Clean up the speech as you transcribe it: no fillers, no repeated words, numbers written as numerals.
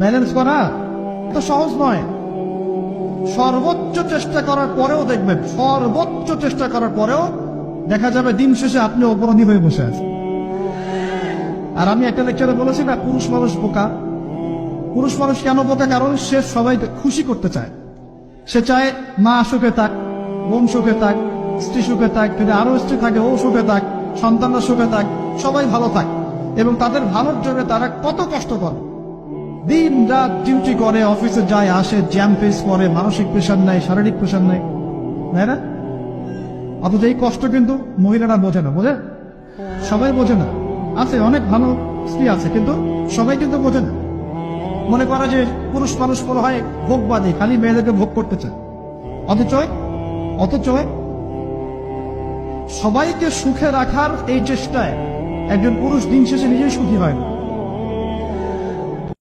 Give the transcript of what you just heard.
Balance করা তো সহজ নয়। সর্বোচ্চ চেষ্টা করার পরেও দেখবেন, সর্বোচ্চ চেষ্টা করার পরেও দেখা যাবে দিন শেষে আপনি অপরাধী হয়ে বসে আছেন। আর আমি একটা লেকচারে বলেছি না, পুরুষ মানুষ বোকা। পুরুষ মানুষ কেন বোকা? কারণ সে সবাই খুশি করতে চায়। সে চায় মা সুখে থাক, বোন সুখে থাক, স্ত্রী সুখে থাক, যদি আরো স্ত্রী থাকে ও সুখে থাক, সন্তানরা সুখে থাক, সবাই ভালো থাক। এবং তাদের ভালোর জন্য তারা কত কষ্ট করে, দিন রাত ডিউটি করে, অফিসে যায় আসে, জ্যাম ফেস করে, মানসিক প্রেশার নাই, শারীরিক প্রেশার নাই, তাই না? অথচ এই কষ্ট কিন্তু মহিলারা বোঝে না। বোঝে? সবাই বোঝে না। আছে অনেক ভালো স্ত্রী আছে, কিন্তু সবাই কিন্তু বোঝে না। মনে করে যে পুরুষ মানুষ মনে হয় ভোগবাদী, খালি মেয়েদেরকে ভোগ করতে চায়। অথচ সবাইকে সুখে রাখার এই চেষ্টায় একজন পুরুষ দিন শেষে নিজেই সুখী হয় না।